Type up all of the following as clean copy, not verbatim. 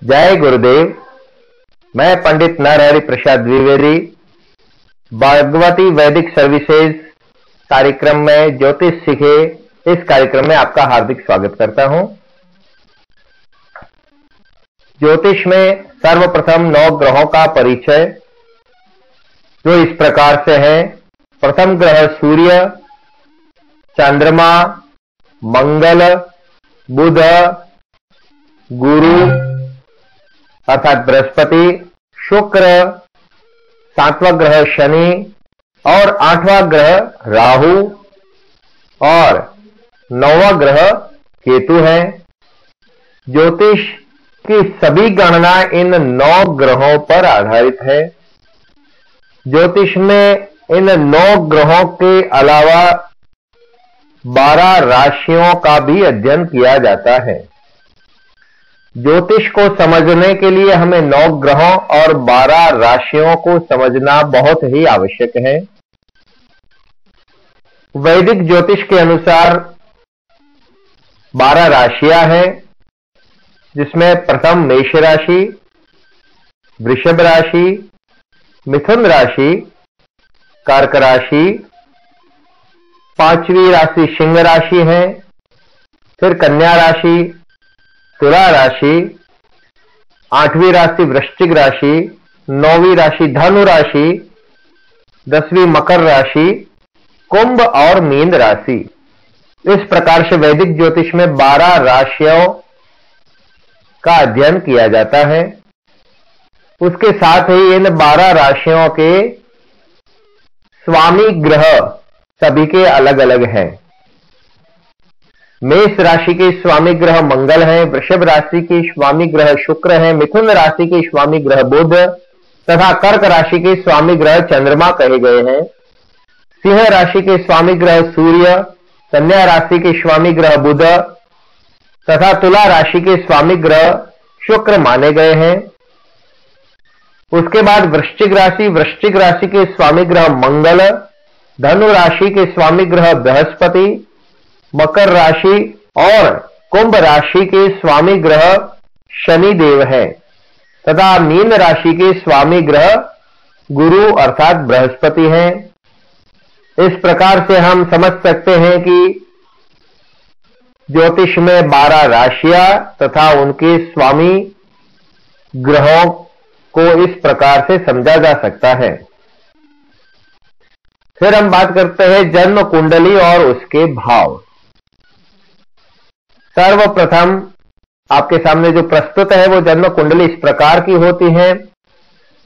जय गुरुदेव। मैं पंडित नरहरि प्रसाद द्विवेदी भगवती वैदिक सर्विसेज कार्यक्रम में ज्योतिष सीखे इस कार्यक्रम में आपका हार्दिक स्वागत करता हूं। ज्योतिष में सर्वप्रथम 9 ग्रहों का परिचय जो इस प्रकार से है। प्रथम ग्रह सूर्य, चंद्रमा, मंगल, बुध, गुरु अर्थात बृहस्पति, शुक्र, 7वां ग्रह शनि और 8वां ग्रह राहु और 9वां ग्रह केतु है। ज्योतिष की सभी गणना इन 9 ग्रहों पर आधारित है। ज्योतिष में इन 9 ग्रहों के अलावा 12 राशियों का भी अध्ययन किया जाता है। ज्योतिष को समझने के लिए हमें 9 ग्रहों और 12 राशियों को समझना बहुत ही आवश्यक है। वैदिक ज्योतिष के अनुसार 12 राशियां हैं, जिसमें प्रथम मेष राशि, वृषभ राशि, मिथुन राशि, कर्क राशि, 5वीं राशि सिंह राशि है, फिर कन्या राशि, तुला राशि, 8वीं राशि वृश्चिक राशि, 9वीं राशि धनु राशि, 10वीं मकर राशि, कुंभ और मीन राशि। इस प्रकार से वैदिक ज्योतिष में 12 राशियों का अध्ययन किया जाता है। उसके साथ ही इन 12 राशियों के स्वामी ग्रह सभी के अलग अलग हैं। मेष राशि के स्वामी ग्रह मंगल है, वृषभ राशि के स्वामी ग्रह शुक्र है, मिथुन राशि के स्वामी ग्रह बुध तथा कर्क राशि के स्वामी ग्रह चंद्रमा कहे गए हैं। सिंह राशि के स्वामी ग्रह सूर्य, कन्या राशि के स्वामी ग्रह बुध तथा तुला राशि के स्वामी ग्रह शुक्र माने गए हैं। उसके बाद वृश्चिक राशि के स्वामी ग्रह मंगल, धनु राशि के स्वामी ग्रह बृहस्पति, मकर राशि और कुंभ राशि के स्वामी ग्रह शनि देव है तथा मीन राशि के स्वामी ग्रह गुरु अर्थात बृहस्पति हैं। इस प्रकार से हम समझ सकते हैं कि ज्योतिष में 12 राशियां तथा उनके स्वामी ग्रहों को इस प्रकार से समझा जा सकता है। फिर हम बात करते हैं जन्म कुंडली और उसके भाव। सर्वप्रथम आपके सामने जो प्रस्तुत है वो जन्म कुंडली इस प्रकार की होती है।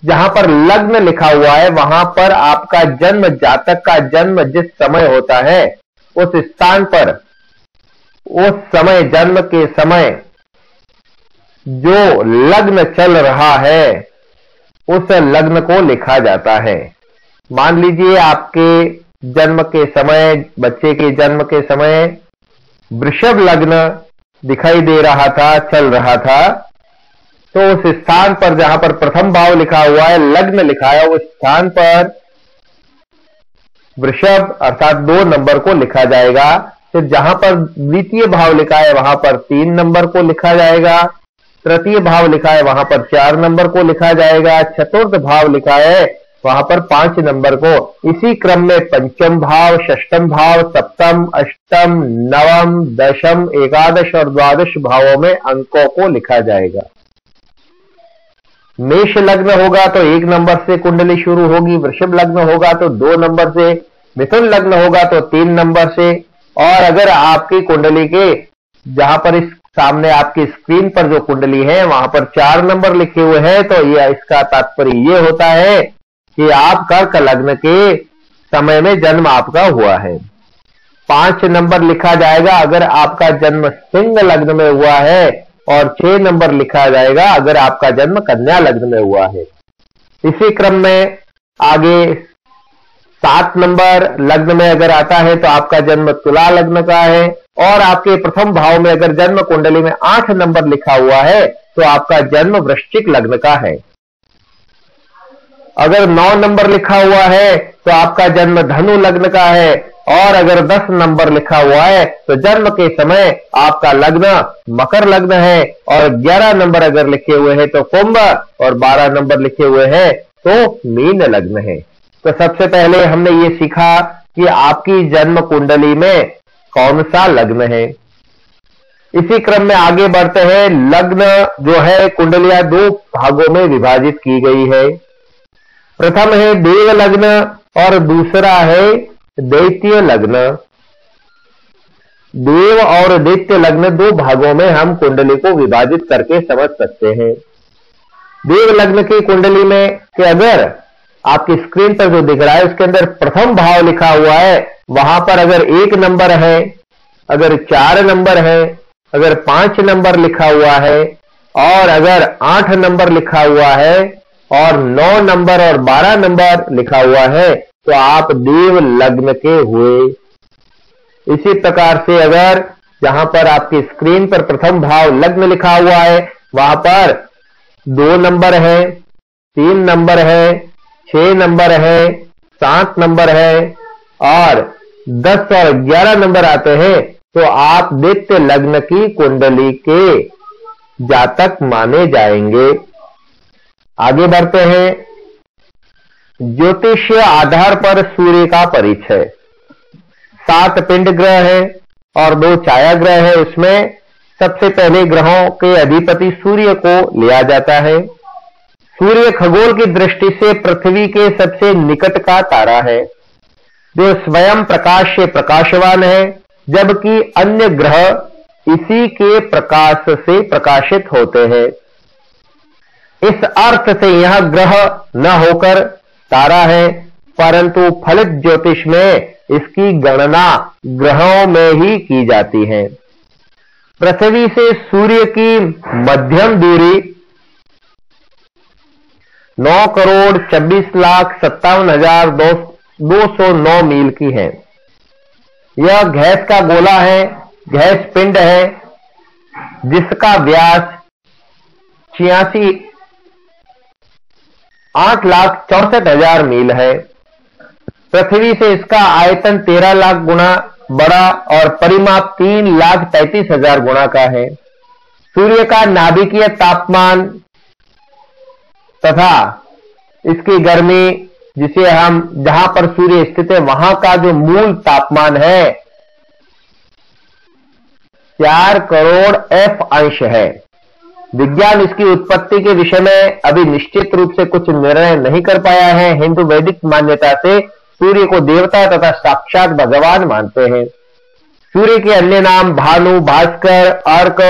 जहां पर लग्न लिखा हुआ है वहां पर आपका जन्म, जातक का जन्म जिस समय होता है उस स्थान पर उस समय, जन्म के समय जो लग्न चल रहा है उस लग्न को लिखा जाता है। मान लीजिए आपके जन्म के समय, बच्चे के जन्म के समय वृषभ लग्न दिखाई दे रहा था, चल रहा था, तो उस स्थान पर जहां पर प्रथम भाव लिखा हुआ है, लग्न लिखा है, उस स्थान पर वृषभ अर्थात 2 नंबर को लिखा जाएगा। फिर जहां पर द्वितीय भाव लिखा है वहां पर 3 नंबर को लिखा जाएगा। तृतीय भाव लिखा है वहां पर 4 नंबर को लिखा जाएगा। चतुर्थ भाव लिखा है वहां पर 5 नंबर को। इसी क्रम में पंचम भाव, षष्ठम भाव, सप्तम, अष्टम, नवम, दशम, एकादश और द्वादश भावों में अंकों को लिखा जाएगा। मेष लग्न होगा तो 1 नंबर से कुंडली शुरू होगी, वृषभ लग्न होगा तो 2 नंबर से, मिथुन लग्न होगा तो 3 नंबर से। और अगर आपकी कुंडली के जहां पर इस सामने आपकी स्क्रीन पर जो कुंडली है वहां पर 4 नंबर लिखे हुए हैं तो यह इसका तात्पर्य ये होता है कि आप कर्क लग्न के समय में जन्म आपका हुआ है। 5 नंबर लिखा जाएगा अगर आपका जन्म सिंह लग्न में हुआ है और 6 नंबर लिखा जाएगा अगर आपका जन्म कन्या लग्न में हुआ है। इसी क्रम में आगे 7 नंबर लग्न में अगर आता है तो आपका जन्म तुला लग्न का है। और आपके प्रथम भाव में अगर जन्म कुंडली में 8 नंबर लिखा हुआ है तो आपका जन्म वृश्चिक लग्न का है। अगर 9 नंबर लिखा हुआ है तो आपका जन्म धनु लग्न का है। और अगर 10 नंबर लिखा हुआ है तो जन्म के समय आपका लग्न मकर लग्न है, और 11 नंबर अगर लिखे हुए हैं तो कुंभ, और 12 नंबर लिखे हुए हैं तो मीन लग्न है। तो सबसे पहले हमने ये सीखा कि आपकी जन्म कुंडली में कौन सा लग्न है। इसी क्रम में आगे बढ़ते हैं। लग्न जो है कुंडलियां 2 भागों में विभाजित की गई है। प्रथम है देव लग्न और दूसरा है दैत्य लग्न। देव और दैत्य लग्न 2 भागों में हम कुंडली को विभाजित करके समझ सकते हैं। देव लग्न की कुंडली में कि अगर आपकी स्क्रीन पर जो दिख रहा है उसके अंदर प्रथम भाव लिखा हुआ है, वहां पर अगर 1 नंबर है, अगर 4 नंबर है, अगर 5 नंबर लिखा हुआ है, और अगर 8 नंबर लिखा हुआ है, और 9 नंबर और 12 नंबर लिखा हुआ है, तो आप देव लग्न के हुए। इसी प्रकार से अगर जहां पर आपकी स्क्रीन पर प्रथम भाव लग्न लिखा हुआ है वहां पर 2 नंबर है, 3 नंबर है, 6 नंबर है, 7 नंबर है, और 10 और 11 नंबर आते हैं, तो आप दैत्य लग्न की कुंडली के जातक माने जाएंगे। आगे बढ़ते हैं। ज्योतिषीय आधार पर सूर्य का परिचय। 7 पिंड ग्रह है और 2 छाया ग्रह है। उसमें सबसे पहले ग्रहों के अधिपति सूर्य को लिया जाता है। सूर्य खगोल की दृष्टि से पृथ्वी के सबसे निकट का तारा है, जो स्वयं प्रकाश से प्रकाशवान है, जबकि अन्य ग्रह इसी के प्रकाश से प्रकाशित होते हैं। इस अर्थ से यह ग्रह न होकर तारा है, परंतु फलित ज्योतिष में इसकी गणना ग्रहों में ही की जाती है। पृथ्वी से सूर्य की मध्यम दूरी 9,26,57,209 मील की है। यह गैस का गोला है, गैस पिंड है, जिसका व्यास 8,64,000 मील है। पृथ्वी से इसका आयतन 13 लाख गुना बड़ा और परिमाप 3,33,000 गुना का है। सूर्य का नाभिकीय तापमान तथा इसकी गर्मी, जिसे हम जहां पर सूर्य स्थित है वहां का जो मूल तापमान है 4 करोड़ F अंश है। विज्ञान इसकी उत्पत्ति के विषय में अभी निश्चित रूप से कुछ निर्णय नहीं कर पाया है। हिंदू वैदिक मान्यता से सूर्य को देवता तथा साक्षात भगवान मानते हैं। सूर्य के अन्य नाम भानु, भास्कर, अर्क,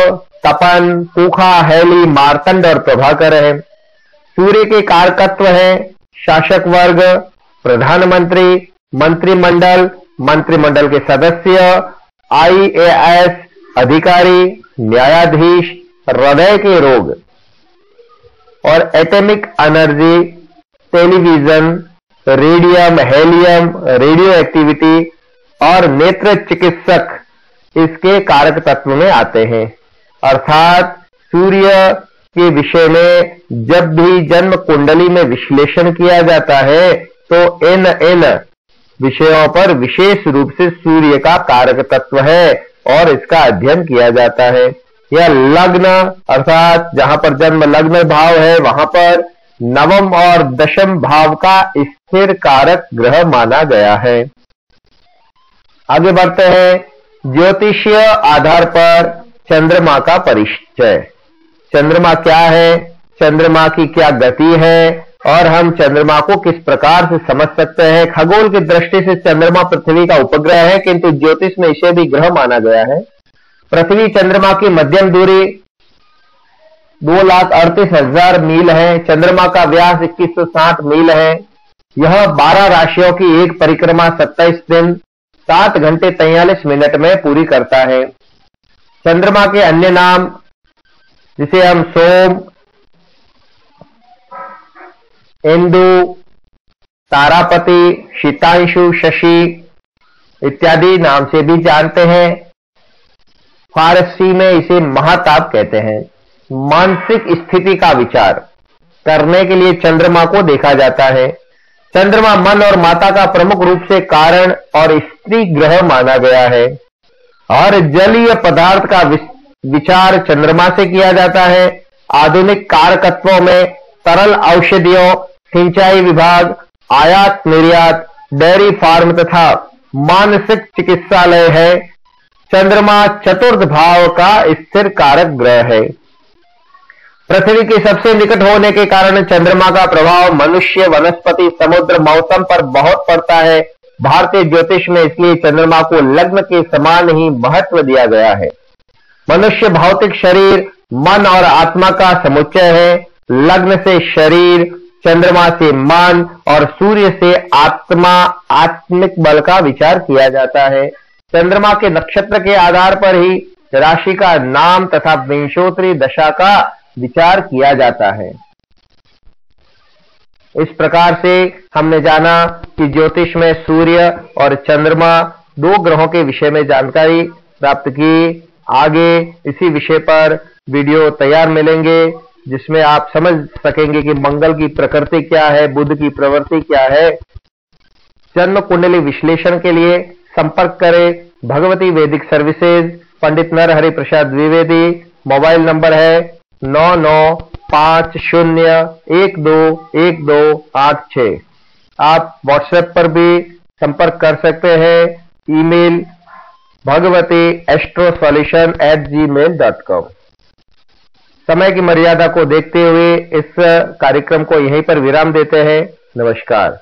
तपन, पूखा, हैली, मार्तंड और प्रभाकर है। सूर्य के कारकत्व है शासक वर्ग, प्रधानमंत्री, मंत्रिमंडल, मंत्रिमंडल के सदस्य, IAS अधिकारी, न्यायाधीश, हृदय के रोग और atomic energy, television, radium, helium, radio activity और नेत्र चिकित्सक इसके कारक तत्व में आते हैं। अर्थात सूर्य के विषय में जब भी जन्म कुंडली में विश्लेषण किया जाता है तो इन विषयों पर विशेष रूप से सूर्य का कारक तत्व है और इसका अध्ययन किया जाता है। यह लग्न अर्थात जहां पर जन्म लग्न भाव है वहां पर नवम और दशम भाव का स्थिर कारक ग्रह माना गया है। आगे बढ़ते हैं। ज्योतिषीय आधार पर चंद्रमा का परिचय। चंद्रमा क्या है, चंद्रमा की क्या गति है और हम चंद्रमा को किस प्रकार से समझ सकते हैं। खगोल की दृष्टि से चंद्रमा पृथ्वी का उपग्रह है, किंतु ज्योतिष में इसे भी ग्रह माना गया है। पृथ्वी चंद्रमा की मध्यम दूरी 2,38,000 मील है। चंद्रमा का व्यास 2160 मील है। यह 12 राशियों की एक परिक्रमा 27 दिन 7 घंटे 43 मिनट में पूरी करता है। चंद्रमा के अन्य नाम, जिसे हम सोम, इंदु, तारापति, शीतांशु, शशि इत्यादि नाम से भी जानते हैं। फारसी में इसे महाताप कहते हैं। मानसिक स्थिति का विचार करने के लिए चंद्रमा को देखा जाता है। चंद्रमा मन और माता का प्रमुख रूप से कारण और स्त्री ग्रह माना गया है और जलीय पदार्थ का विचार चंद्रमा से किया जाता है। आधुनिक कारकत्वों में तरल औषधियों, सिंचाई विभाग, आयात निर्यात, डेयरी फार्म तथा मानसिक चिकित्सालय है। चंद्रमा चतुर्थ भाव का स्थिर कारक ग्रह है। पृथ्वी के सबसे निकट होने के कारण चंद्रमा का प्रभाव मनुष्य, वनस्पति, समुद्र, मौसम पर बहुत पड़ता है। भारतीय ज्योतिष में इसलिए चंद्रमा को लग्न के समान ही महत्व दिया गया है। मनुष्य भौतिक शरीर, मन और आत्मा का समुच्चय है। लग्न से शरीर, चंद्रमा से मन और सूर्य से आत्मा, आत्मिक बल का विचार किया जाता है। चंद्रमा के नक्षत्र के आधार पर ही राशि का नाम तथा विंशोत्तरी दशा का विचार किया जाता है। इस प्रकार से हमने जाना कि ज्योतिष में सूर्य और चंद्रमा दो ग्रहों के विषय में जानकारी प्राप्त की। आगे इसी विषय पर वीडियो तैयार मिलेंगे जिसमें आप समझ सकेंगे कि मंगल की प्रकृति क्या है, बुध की प्रवृत्ति क्या है। जन्म कुंडली विश्लेषण के लिए संपर्क करें भगवती वैदिक सर्विसेज, पंडित नरहरि प्रसाद द्विवेदी। मोबाइल नंबर है 9950121286। आप व्हाट्सएप पर भी संपर्क कर सकते हैं। Email bhagavati@astrosolution@gmail.com। समय की मर्यादा को देखते हुए इस कार्यक्रम को यहीं पर विराम देते हैं। नमस्कार।